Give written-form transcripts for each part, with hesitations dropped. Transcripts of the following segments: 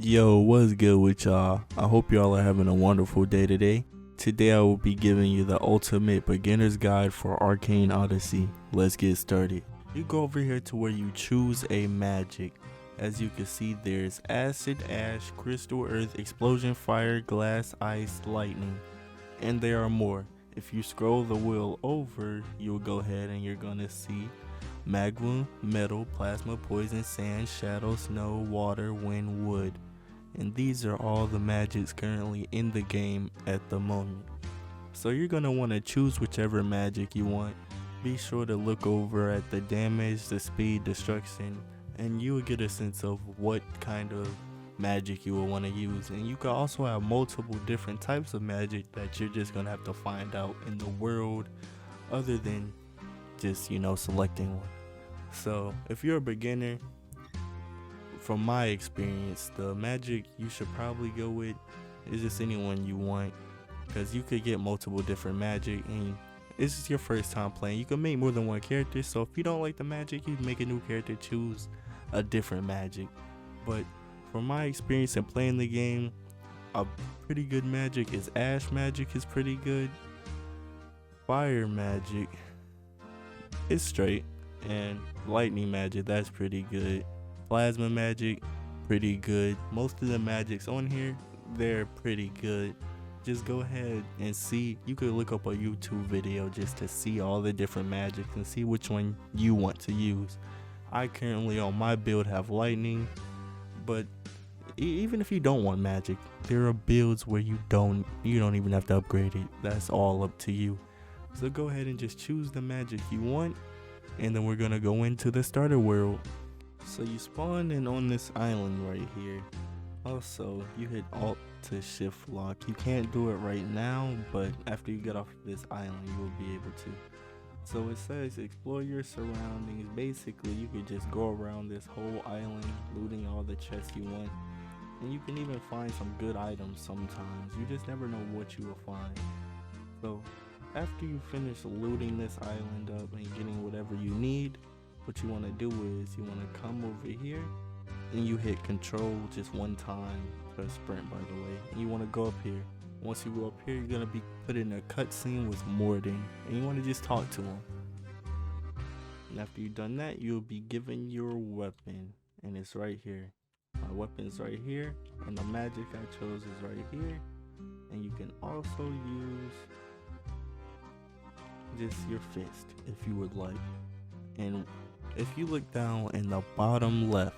Yo, what's good with y'all? I hope y'all are having a wonderful day today. Today I will be giving you the ultimate beginner's guide for Arcane Odyssey. Let's get started. You go over here to where you choose a magic. As you can see, there's acid, ash, crystal, earth, explosion, fire, glass, ice, lightning, and there are more. If you scroll the wheel over, you'll go ahead and you're gonna see magma, metal, plasma, poison, sand, shadow, snow, water, wind, wood. And these are all the magics currently in the game at the moment. So you're going to want to choose whichever magic you want. Be sure to look over at the damage, the speed, destruction, and you will get a sense of what kind of magic you will want to use. And you can also have multiple different types of magic that you're just going to have to find out in the world other than just, selecting one. So if you're a beginner, from my experience, the magic you should probably go with is just anyone you want, because you could get multiple different magic and it's just your first time playing. You can make more than one character, so if you don't like the magic, you can make a new character, choose a different magic. But from my experience in playing the game, a pretty good magic is ash magic is pretty good. Fire magic is straight, and lightning magic, that's pretty good. Plasma magic, pretty good. Most of the magics on here, they're pretty good. Just go ahead and see. You could look up a YouTube video just to see all the different magics and see which one you want to use. I currently on my build have lightning, but even if you don't want magic, there are builds where you don't even have to upgrade it. That's all up to you. So go ahead and just choose the magic you want, and then we're gonna go into the starter world. So you spawn in on this island right here. Also, you hit Alt to shift lock. You can't do it right now, but after you get off this island, you will be able to. So it says explore your surroundings. Basically, you could just go around this whole island, looting all the chests you want. And you can even find some good items sometimes. You just never know what you will find. So after you finish looting this island up and getting whatever you need, what you want to do is you want to come over here and you hit control just one time for sprint, by the way, and you want to go up here. Once you go up here, you're going to be put in a cutscene with Morden, and you want to just talk to him. And after you've done that, you'll be given your weapon, and it's right here. My weapon's right here, and the magic I chose is right here. And you can also use just your fist if you would like. And if you look down in the bottom left,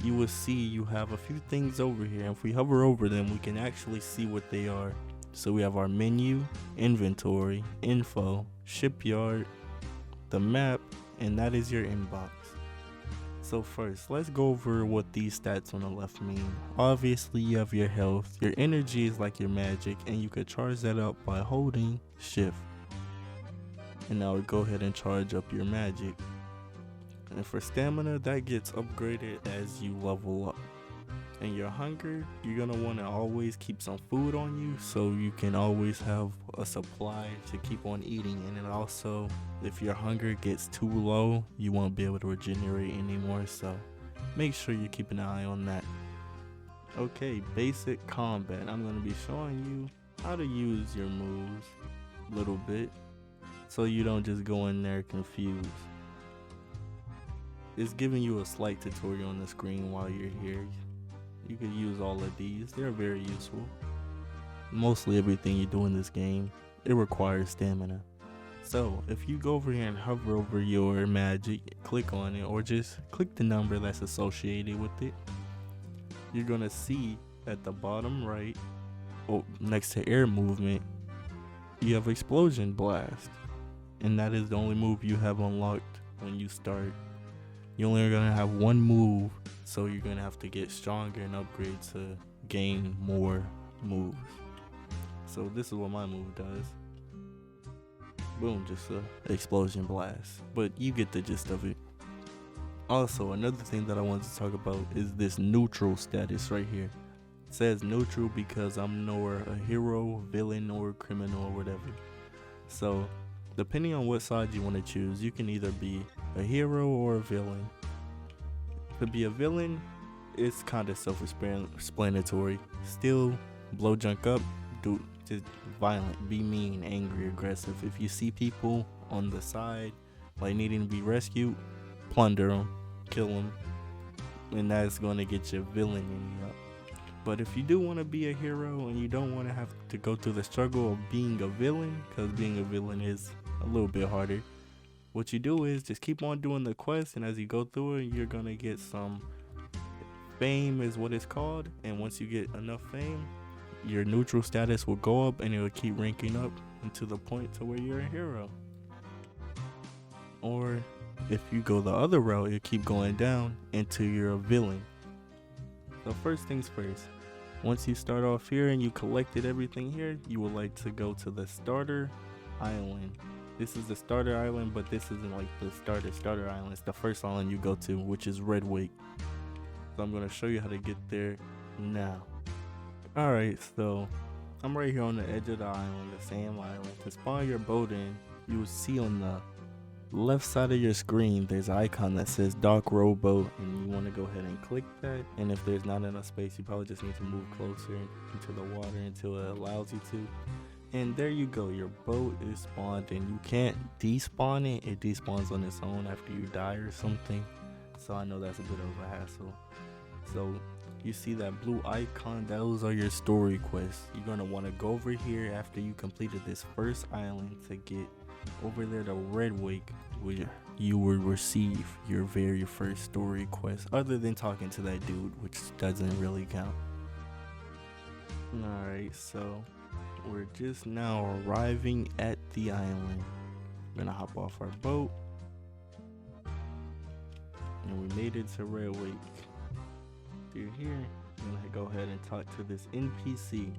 you will see you have a few things over here. If we hover over them, we can actually see what they are. So we have our menu, inventory, info, shipyard, the map, and that is your inbox. So first, let's go over what these stats on the left mean. Obviously, you have your health. Your energy is like your magic, and you could charge that up by holding shift. And now we go ahead and charge up your magic. And for stamina, that gets upgraded as you level up. And your hunger, you're gonna want to always keep some food on you, so you can always have a supply to keep on eating. And then also, if your hunger gets too low, you won't be able to regenerate anymore, so make sure you keep an eye on that. Okay, basic combat. I'm gonna be showing you how to use your moves a little bit, so you don't just go in there confused. It's giving you a slight tutorial on the screen while you're here. You can use all of these. They're very useful. Mostly everything you do in this game, it requires stamina. So if you go over here and hover over your magic, click on it, or just click the number that's associated with it, you're gonna see at the bottom right, next to air movement, you have explosion blast. And that is the only move you have unlocked when you start. You're only gonna have one move, so you're gonna have to get stronger and upgrade to gain more moves. So this is what my move does. Boom, just a explosion blast. But you get the gist of it. Also, another thing that I wanted to talk about is this neutral status right here. It says neutral because I'm nor a hero, villain, or criminal or whatever. So depending on what side you want to choose, you can either be a hero or a villain. To be a villain, it's kind of self-explanatory. Still, blow junk up, do just violent, be mean, angry, aggressive. If you see people on the side like needing to be rescued, plunder them, kill them, and that's going to get your villain in you up. But if you do want to be a hero and you don't want to have to go through the struggle of being a villain, because being a villain is a little bit harder, what you do is just keep on doing the quest, and as you go through it, you're going to get some fame is what it's called. And once you get enough fame, your neutral status will go up and it will keep ranking up until the point to where you're a hero. Or if you go the other route, you keep going down until you're a villain. So first things first, once you start off here and you collected everything here, you would like to go to the starter island. This is the starter island, but this isn't like the starter island. It's the first island you go to, which is Redwake. So I'm going to show you how to get there now. Alright, so I'm right here on the edge of the island, the same island. To spawn your boat in, you will see on the left side of your screen there's an icon that says dock rowboat, and you want to go ahead and click that. And if there's not enough space, you probably just need to move closer into the water until it allows you to. And there you go, your boat is spawned, and you can't despawn it. It despawns on its own after you die or something, so I know that's a bit of a hassle. So you see that blue icon, those are your story quests. You're going to want to go over here after you completed this first island to get over there to Redwake, where you will receive your very first story quest, other than talking to that dude, which doesn't really count. Alright, so we're just now arriving at the island. We're gonna hop off our boat, and we made it to Redwake. Through here, I'm gonna go ahead and talk to this NPC.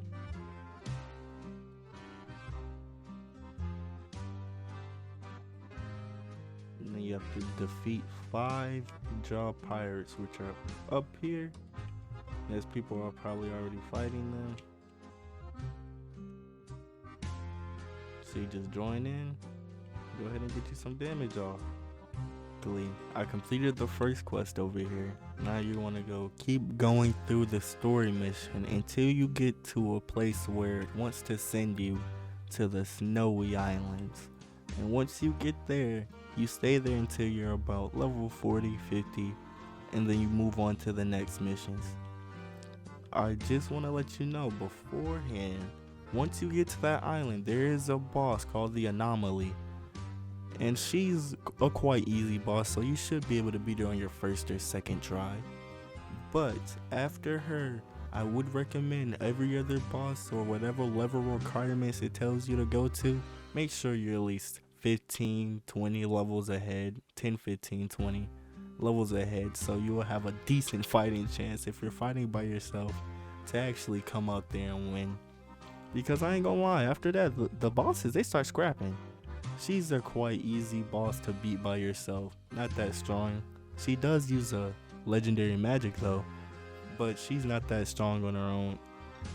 And then you have to defeat 5 jaw pirates, which are up here. As people are probably already fighting them. So you just join in, go ahead and get you some damage off. I completed the first quest over here. Now you want to go keep going through the story mission until you get to a place where it wants to send you to the snowy islands. And once you get there, you stay there until you're about level 40, 50, and then you move on to the next missions. I just want to let you know beforehand, once you get to that island, there is a boss called the Anomaly. And she's a quite easy boss, so you should be able to beat her on your first or second try. But after her, I would recommend every other boss or whatever level requirements it tells you to go to, make sure you're at least 15, 20 levels ahead, 10, 15, 20 levels ahead, so you will have a decent fighting chance if you're fighting by yourself to actually come out there and win. Because I ain't gonna lie, after that, the bosses, they start scrapping. She's a quite easy boss to beat by yourself, not that strong. She does use a legendary magic though, but she's not that strong on her own.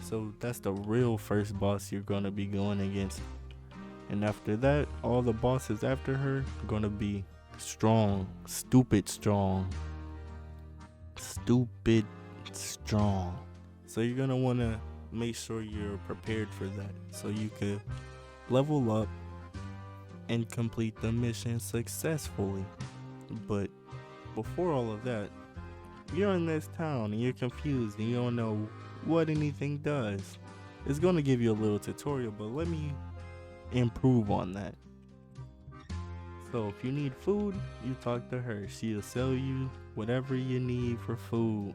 So that's the real first boss you're gonna be going against. And after that, all the bosses after her are gonna be strong, stupid strong. Stupid strong. So you're gonna wanna make sure you're prepared for that, so you could level up and complete the mission successfully. But before all of that, you're in this town and you're confused and you don't know what anything does. It's gonna give you a little tutorial, but let me improve on that. So if you need food, you talk to her. She'll sell you whatever you need for food.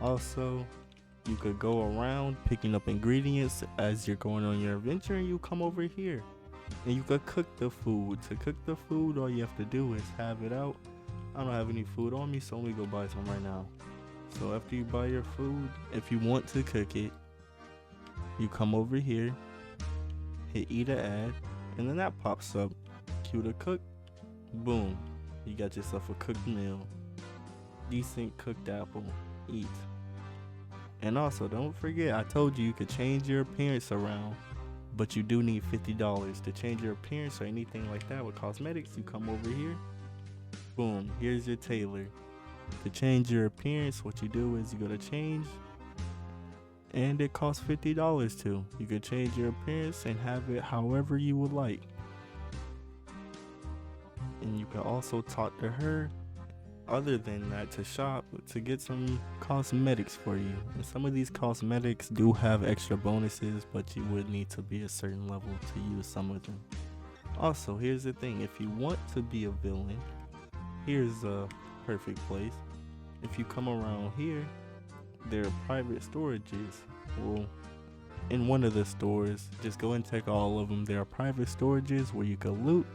Also, you could go around picking up ingredients as you're going on your adventure, and you come over here and you could cook the food. To cook the food, all you have to do is have it out. I don't have any food on me, so let me go buy some right now. So after you buy your food, if you want to cook it, you come over here, hit E to add, and then that pops up. Q to cook, boom, you got yourself a cooked meal. Decent cooked apple, eat. And also, don't forget, I told you could change your appearance around, but you do need $50 to change your appearance or anything like that with cosmetics. You come over here, boom, here's your tailor. To change your appearance, what you do is you go to change, and it costs $50 too. You can change your appearance and have it however you would like. And you can also talk to her, other than that, to shop, to get some cosmetics for you. And some of these cosmetics do have extra bonuses, but you would need to be a certain level to use some of them. Also, here's the thing, if you want to be a villain, here's a perfect place. If you come around here, there are private storages. Well, in one of the stores, just go and check all of them. There are private storages where you can loot,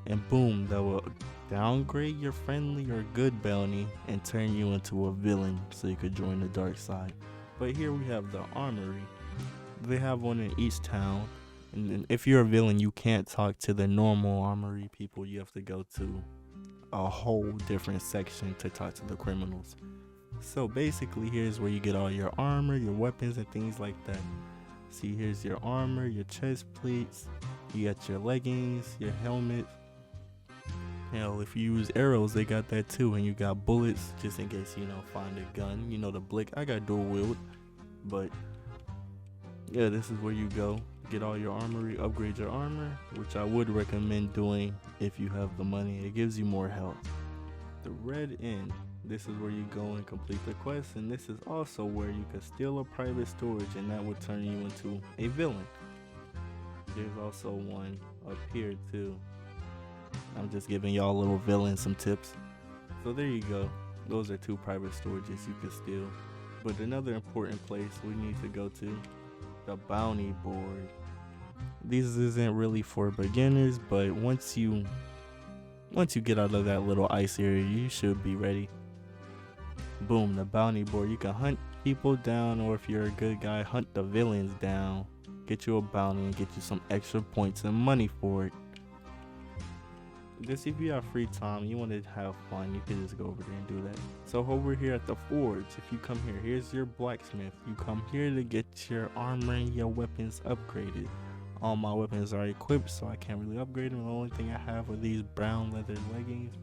and boom, that will downgrade your friendly or good bounty and turn you into a villain so you could join the dark side. But here we have the armory. They have one in each town, and then if you're a villain, you can't talk to the normal armory people. You have to go to a whole different section to talk to the criminals. So basically, here's where you get all your armor, your weapons, and things like that. See, here's your armor, your chest plates, you got your leggings, your helmet. Hell, if you use arrows, they got that too. And you got bullets, just in case, find a gun. The blick. I got dual wield. But yeah, this is where you go. Get all your armory, upgrade your armor, which I would recommend doing if you have the money. It gives you more health. The red end. This is where you go and complete the quest. And this is also where you can steal a private storage, and that would turn you into a villain. There's also one up here too. I'm just giving y'all little villains some tips. So there you go. Those are 2 private storages you can steal. But another important place we need to go to, the bounty board. These isn't really for beginners, but once you get out of that little ice area, you should be ready. Boom, the bounty board. You can hunt people down, or if you're a good guy, hunt the villains down. Get you a bounty and get you some extra points and money for it. Just if you have free time, you want to have fun, you can just go over there and do that. So over here at the forge, if you come here, here's your blacksmith. You come here to get your armor and your weapons upgraded. All my weapons are equipped, so I can't really upgrade them. The only thing I have are these brown leather leggings,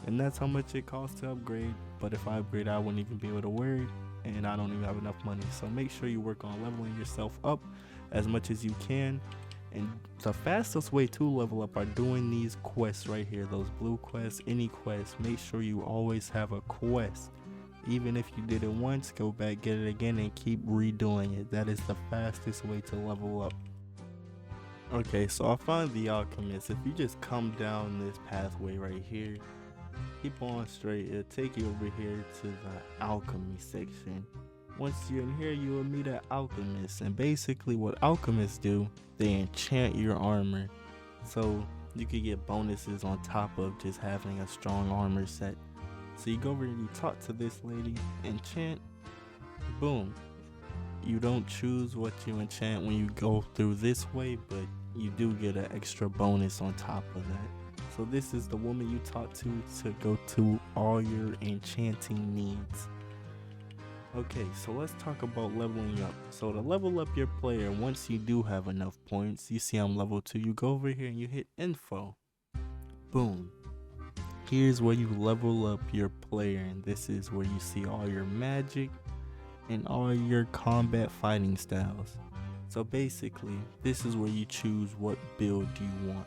and that's how much it costs to upgrade. But if I upgrade, I wouldn't even be able to wear it, and I don't even have enough money. So make sure you work on leveling yourself up as much as you can. And the fastest way to level up are doing these quests right here, those blue quests, any quest. Make sure you always have a quest. Even if you did it once, go back, get it again, and keep redoing it. That is the fastest way to level up. Okay, so I found the alchemist. If you just come down this pathway right here, keep on straight, it'll take you over here to the alchemy section. Once you're in here, you will meet an alchemist, and basically what alchemists do, they enchant your armor, so you could get bonuses on top of just having a strong armor set. So you go over and you talk to this lady, enchant, boom. You don't choose what you enchant when you go through this way, but you do get an extra bonus on top of that. So this is the woman you talk to go to all your enchanting needs. Okay, so let's talk about leveling up. So to level up your player, once you do have enough points, you see I'm level 2, you go over here and you hit info. Boom. Here's where you level up your player, and this is where you see all your magic and all your combat fighting styles. So basically, this is where you choose what build you want.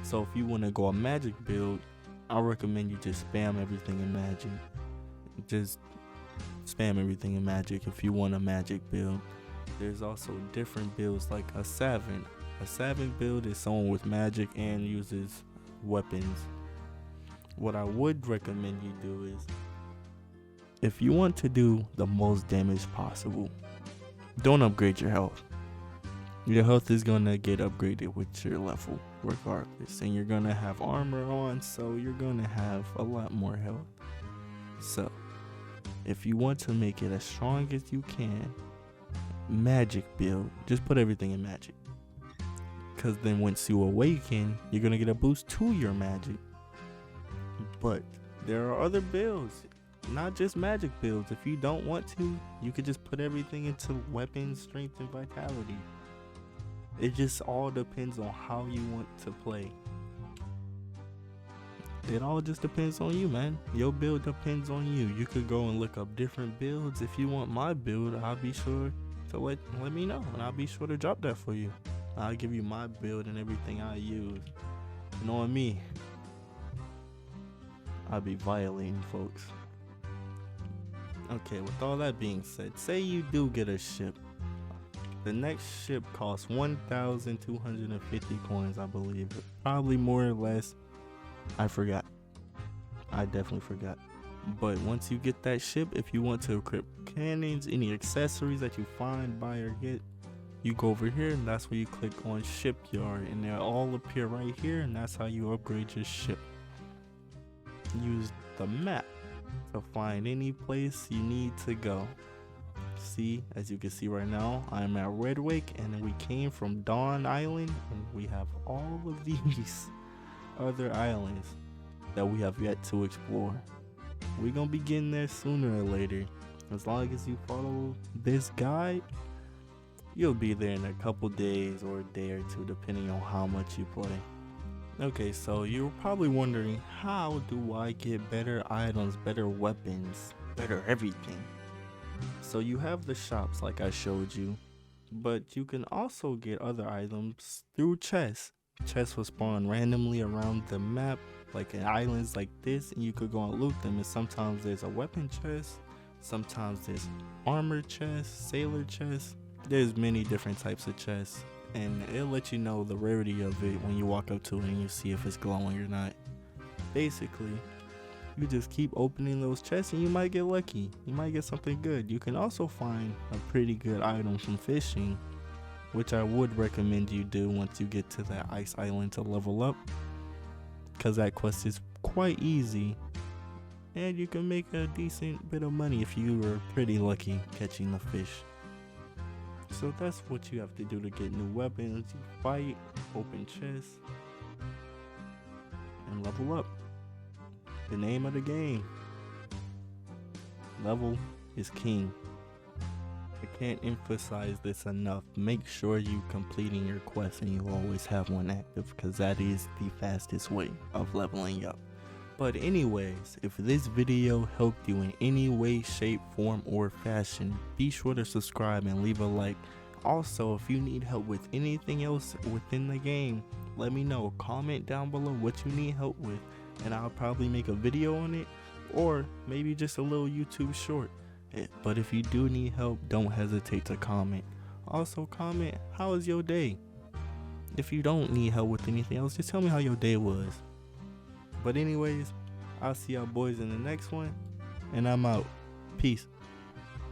So if you want to go a magic build, I recommend you just spam everything in magic. Just spam everything in magic if you want a magic build. There's also different builds like a savant. A savant build is someone with magic and uses weapons. What I would recommend you do is, if you want to do the most damage possible, don't upgrade your health. Your health is gonna get upgraded with your level regardless, and you're gonna have armor on, so you're gonna have a lot more health. So if you want to make it as strong as you can, magic build, just put everything in magic, because then once you awaken, you're gonna get a boost to your magic. But there are other builds, not just magic builds. If you don't want to, you could just put everything into weapons, strength, and vitality. It just all depends on how you want to play. it all just depends on you, man. Your build depends on you. You could go and look up different builds. If you want my build, I'll be sure to let me know, and I'll be sure to drop that for you. I'll give you my build and everything I use. Knowing me, I'll be violating folks. Okay, with all that being said, say you do get a ship. The next ship costs 1,250 coins, I believe. Probably more or less. I forgot. I definitely forgot. But once you get that ship, if you want to equip cannons, any accessories that you find, buy, or get, you go over here, and that's where you click on shipyard, and they'll all appear right here, and that's how you upgrade your ship. Use the map to find any place you need to go. See, as you can see right now, I'm at Redwick, and we came from Dawn Island, and we have all of these other islands that we have yet to explore. We're gonna be getting there sooner or later. As long as you follow this guide, you'll be there in a couple days or a day or two, depending on how much you play. Okay, so you're probably wondering, how do I get better items, better weapons, better everything? So you have the shops like I showed you, but you can also get other items through chests. Chests will spawn randomly around the map, like in islands like this, and you could go and loot them. And sometimes there's a weapon chest, sometimes there's armor chest, sailor chest. There's many different types of chests, and it'll let you know the rarity of it when you walk up to it and you see if it's glowing or not. Basically, you just keep opening those chests and you might get lucky. You might get something good. You can also find a pretty good item from fishing, which I would recommend you do once you get to that ice island to level up, because that quest is quite easy and you can make a decent bit of money if you were pretty lucky catching the fish. So that's what you have to do to get new weapons. You fight, open chests, and level up. The name of the game. Level is king. I can't emphasize this enough. Make sure you completing your quest and you always have one active, because that is the fastest way of leveling up. But anyways, if this video helped you in any way, shape, form, or fashion, be sure to subscribe and leave a like. Also, if you need help with anything else within the game, let me know. Comment down below what you need help with, and I'll probably make a video on it, or maybe just a little YouTube short. But if you do need help, don't hesitate to comment. Also comment, how was your day? If you don't need help with anything else, just tell me how your day was. But anyways, I'll see y'all boys in the next one, and I'm out. Peace.